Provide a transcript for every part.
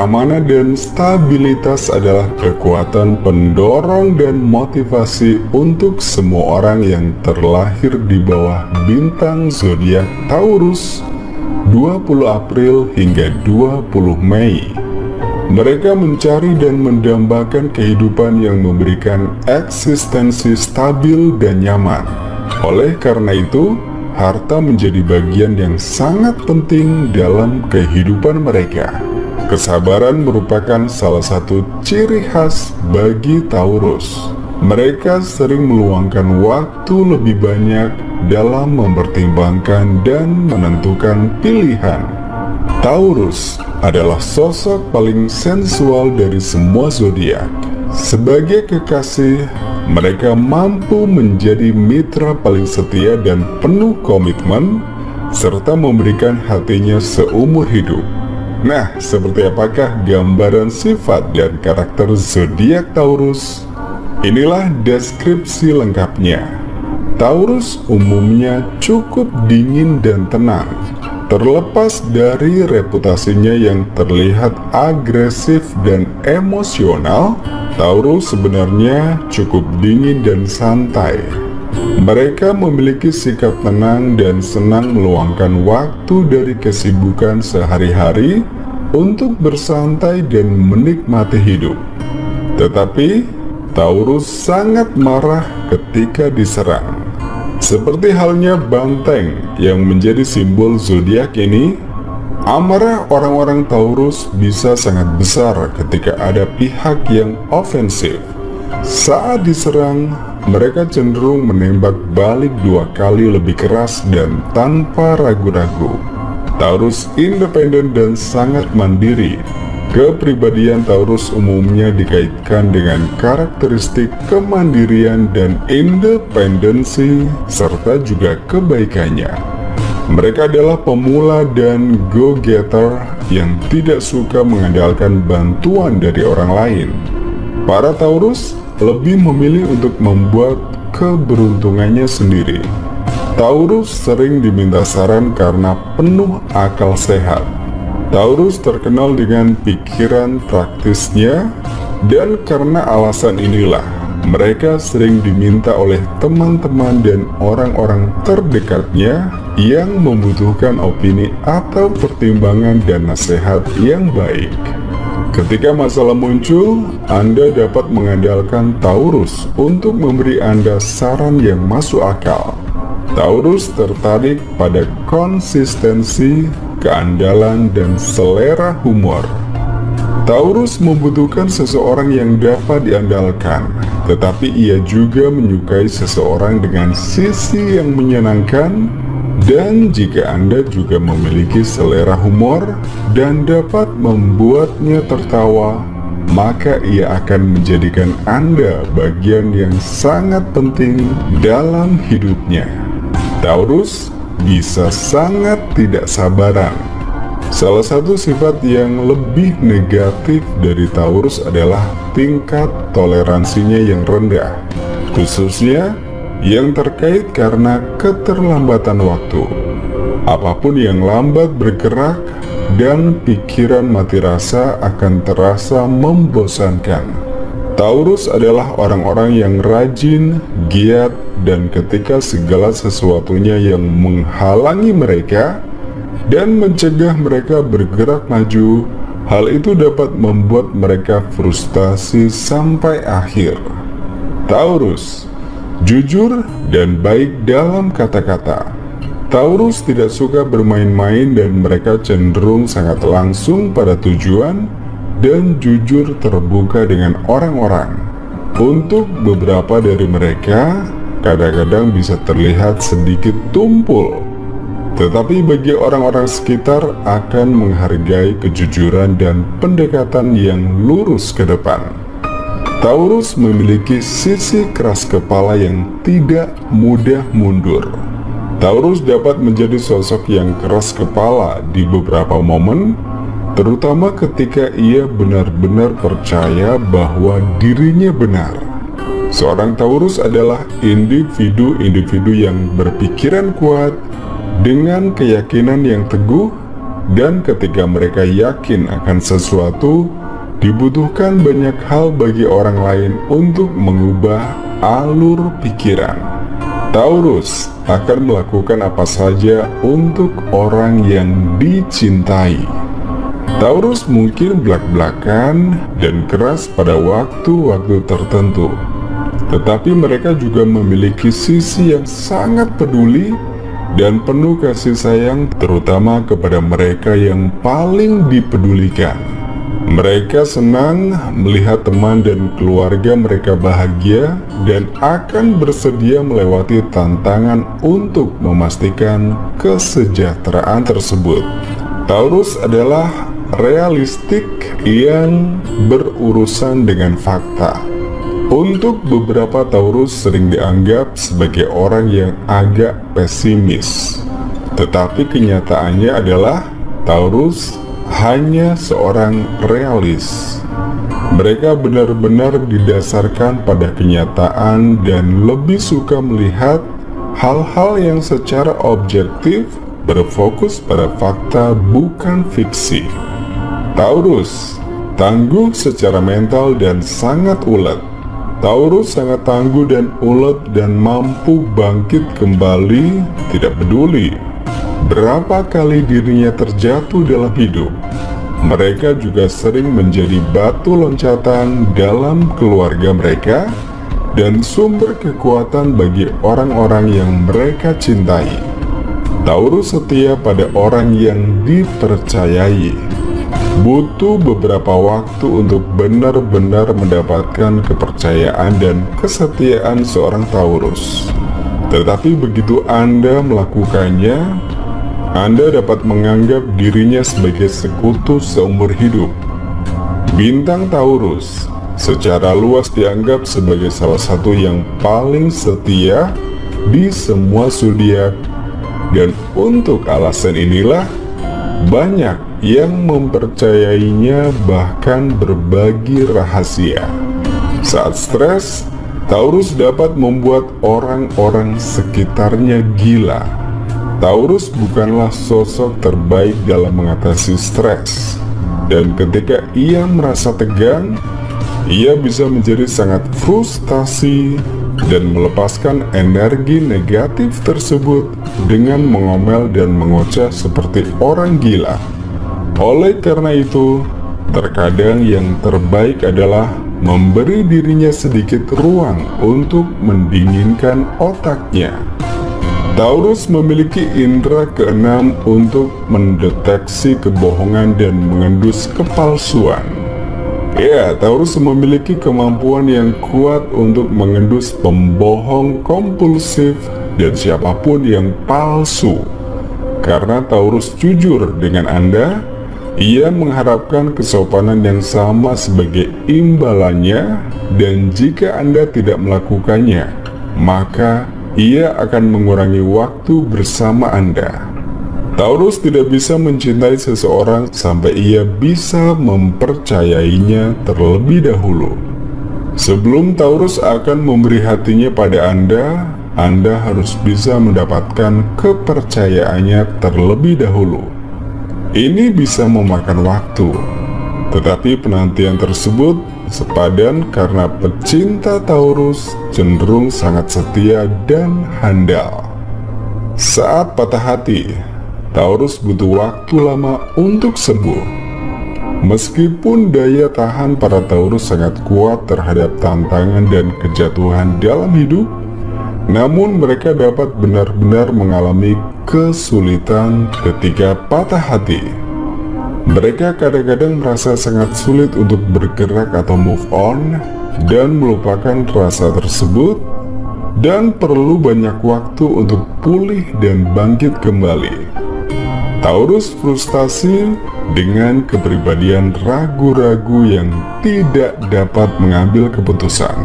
keamanan dan stabilitas adalah kekuatan pendorong dan motivasi untuk semua orang yang terlahir di bawah bintang zodiak Taurus 20 April hingga 20 Mei. Mereka mencari dan mendambakan kehidupan yang memberikan eksistensi stabil dan nyaman. Oleh karena itu, harta menjadi bagian yang sangat penting dalam kehidupan mereka. Kesabaran merupakan salah satu ciri khas bagi Taurus. Mereka sering meluangkan waktu lebih banyak dalam mempertimbangkan dan menentukan pilihan. Taurus adalah sosok paling sensual dari semua zodiak. Sebagai kekasih, mereka mampu menjadi mitra paling setia dan penuh komitmen, serta memberikan hatinya seumur hidup. Nah, seperti apakah gambaran sifat dan karakter zodiak Taurus? Inilah deskripsi lengkapnya. Taurus umumnya cukup dingin dan tenang. Terlepas dari reputasinya yang terlihat agresif dan emosional, Taurus sebenarnya cukup dingin dan santai. Mereka memiliki sikap tenang dan senang meluangkan waktu dari kesibukan sehari-hari untuk bersantai dan menikmati hidup. Tetapi, Taurus sangat marah ketika diserang. Seperti halnya banteng yang menjadi simbol zodiak ini, amarah orang-orang Taurus bisa sangat besar ketika ada pihak yang ofensif. Saat diserang, mereka cenderung menembak balik 2 kali lebih keras dan tanpa ragu-ragu. Taurus independen dan sangat mandiri. Kepribadian Taurus umumnya dikaitkan dengan karakteristik kemandirian dan independensi, serta juga kebaikannya. Mereka adalah pemula dan go-getter yang tidak suka mengandalkan bantuan dari orang lain. Para Taurus lebih memilih untuk membuat keberuntungannya sendiri. Taurus sering diminta saran karena penuh akal sehat. Taurus terkenal dengan pikiran praktisnya, dan karena alasan inilah mereka sering diminta oleh teman-teman dan orang-orang terdekatnya yang membutuhkan opini atau pertimbangan dan nasihat yang baik. Ketika masalah muncul, Anda dapat mengandalkan Taurus untuk memberi Anda saran yang masuk akal. Taurus tertarik pada konsistensi, keandalan, dan selera humor. Taurus membutuhkan seseorang yang dapat diandalkan, tetapi ia juga menyukai seseorang dengan sisi yang menyenangkan. Dan jika Anda juga memiliki selera humor dan dapat membuatnya tertawa, maka ia akan menjadikan Anda bagian yang sangat penting dalam hidupnya. Taurus bisa sangat tidak sabaran. Salah satu sifat yang lebih negatif dari Taurus adalah tingkat toleransinya yang rendah, khususnya yang terkait karena keterlambatan waktu. Apapun yang lambat bergerak dan pikiran mati rasa akan terasa membosankan. Taurus adalah orang-orang yang rajin, giat, dan ketika segala sesuatunya yang menghalangi mereka dan mencegah mereka bergerak maju, hal itu dapat membuat mereka frustasi sampai akhir. Taurus jujur dan baik dalam kata-kata. Taurus tidak suka bermain-main dan mereka cenderung sangat langsung pada tujuan dan jujur terbuka dengan orang-orang. Untuk beberapa dari mereka, kadang-kadang bisa terlihat sedikit tumpul. Tetapi bagi orang-orang sekitar akan menghargai kejujuran dan pendekatan yang lurus ke depan. Taurus memiliki sisi keras kepala yang tidak mudah mundur. Taurus dapat menjadi sosok yang keras kepala di beberapa momen, terutama ketika ia benar-benar percaya bahwa dirinya benar. Seorang Taurus adalah individu yang berpikiran kuat, dengan keyakinan yang teguh, dan ketika mereka yakin akan sesuatu, dibutuhkan banyak hal bagi orang lain untuk mengubah alur pikiran. Taurus akan melakukan apa saja untuk orang yang dicintai. Taurus mungkin belak-belakan dan keras pada waktu-waktu tertentu, tetapi mereka juga memiliki sisi yang sangat peduli dan penuh kasih sayang, terutama kepada mereka yang paling dipedulikan. Mereka senang melihat teman dan keluarga mereka bahagia dan akan bersedia melewati tantangan untuk memastikan kesejahteraan tersebut. Taurus adalah realistik yang berurusan dengan fakta. Untuk beberapa Taurus sering dianggap sebagai orang yang agak pesimis, tetapi kenyataannya adalah Taurus hanya seorang realis. Mereka benar-benar didasarkan pada kenyataan dan lebih suka melihat hal-hal yang secara objektif berfokus pada fakta, bukan fiksi. Taurus tangguh secara mental dan sangat ulet. Taurus sangat tangguh dan ulet dan mampu bangkit kembali, tidak peduli berapa kali dirinya terjatuh dalam hidup. Mereka juga sering menjadi batu loncatan dalam keluarga mereka dan sumber kekuatan bagi orang-orang yang mereka cintai. Taurus setia pada orang yang dipercayai. Butuh beberapa waktu untuk benar-benar mendapatkan kepercayaan dan kesetiaan seorang Taurus. Tetapi begitu Anda melakukannya, Anda dapat menganggap dirinya sebagai sekutu seumur hidup. Bintang Taurus secara luas dianggap sebagai salah satu yang paling setia di semua zodiak, dan untuk alasan inilah banyak yang mempercayainya, bahkan berbagi rahasia. Saat stres, Taurus dapat membuat orang-orang sekitarnya gila. Taurus bukanlah sosok terbaik dalam mengatasi stres, dan ketika ia merasa tegang, ia bisa menjadi sangat frustasi dan melepaskan energi negatif tersebut dengan mengomel dan mengoceh seperti orang gila. Oleh karena itu, terkadang yang terbaik adalah memberi dirinya sedikit ruang untuk mendinginkan otaknya. Taurus memiliki indera keenam untuk mendeteksi kebohongan dan mengendus kepalsuan. Ya, Taurus memiliki kemampuan yang kuat untuk mengendus pembohong kompulsif dan siapapun yang palsu. Karena Taurus jujur dengan Anda, ia mengharapkan kesopanan yang sama sebagai imbalannya, dan jika Anda tidak melakukannya, maka ia akan mengurangi waktu bersama Anda. Taurus tidak bisa mencintai seseorang sampai ia bisa mempercayainya terlebih dahulu. Sebelum Taurus akan memberi hatinya pada Anda harus bisa mendapatkan kepercayaannya terlebih dahulu. Ini bisa memakan waktu, tetapi penantian tersebut sepadan karena pecinta Taurus cenderung sangat setia dan handal. Saat patah hati, Taurus butuh waktu lama untuk sembuh. Meskipun daya tahan para Taurus sangat kuat terhadap tantangan dan kejatuhan dalam hidup, namun mereka dapat benar-benar mengalami kesulitan ketika patah hati. Mereka kadang-kadang merasa sangat sulit untuk bergerak atau move on dan melupakan rasa tersebut, dan perlu banyak waktu untuk pulih dan bangkit kembali. Taurus frustasi dengan kepribadian ragu-ragu yang tidak dapat mengambil keputusan.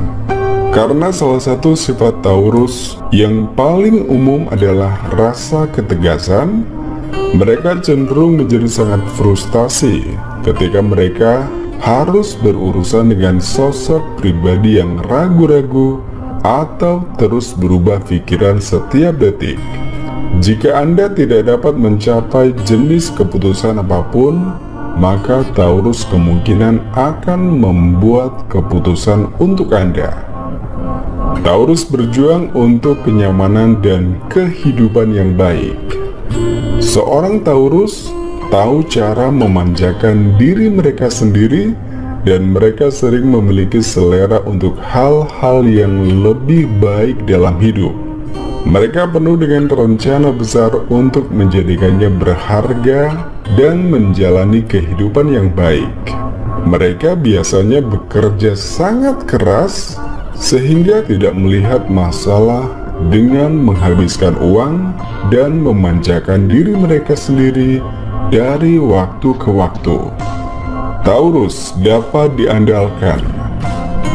Karena salah satu sifat Taurus yang paling umum adalah rasa ketegasan, mereka cenderung menjadi sangat frustasi ketika mereka harus berurusan dengan sosok pribadi yang ragu-ragu atau terus berubah pikiran setiap detik. Jika Anda tidak dapat mencapai jenis keputusan apapun, maka Taurus kemungkinan akan membuat keputusan untuk Anda. Taurus berjuang untuk kenyamanan dan kehidupan yang baik. Seorang Taurus tahu cara memanjakan diri mereka sendiri, dan mereka sering memiliki selera untuk hal-hal yang lebih baik dalam hidup. Mereka penuh dengan rencana besar untuk menjadikannya berharga dan menjalani kehidupan yang baik. Mereka biasanya bekerja sangat keras sehingga tidak melihat masalah dengan menghabiskan uang dan memanjakan diri mereka sendiri dari waktu ke waktu. Taurus dapat diandalkan.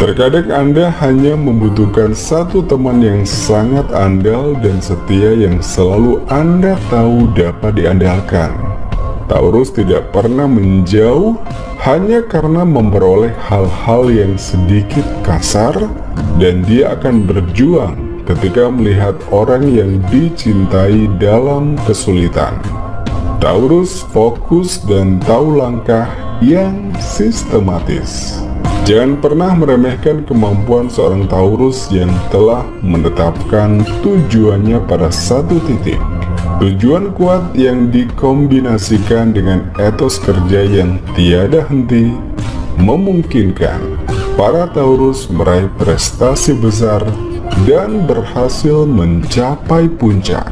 Terkadang Anda hanya membutuhkan satu teman yang sangat andal dan setia yang selalu Anda tahu dapat diandalkan. Taurus tidak pernah menjauh hanya karena memperoleh hal-hal yang sedikit kasar, dan dia akan berjuang ketika melihat orang yang dicintai dalam kesulitan. Taurus fokus dan tahu langkah yang sistematis. Jangan pernah meremehkan kemampuan seorang Taurus yang telah menetapkan tujuannya pada satu titik. Tujuan kuat yang dikombinasikan dengan etos kerja yang tiada henti memungkinkan para Taurus meraih prestasi besar dan berhasil mencapai puncak.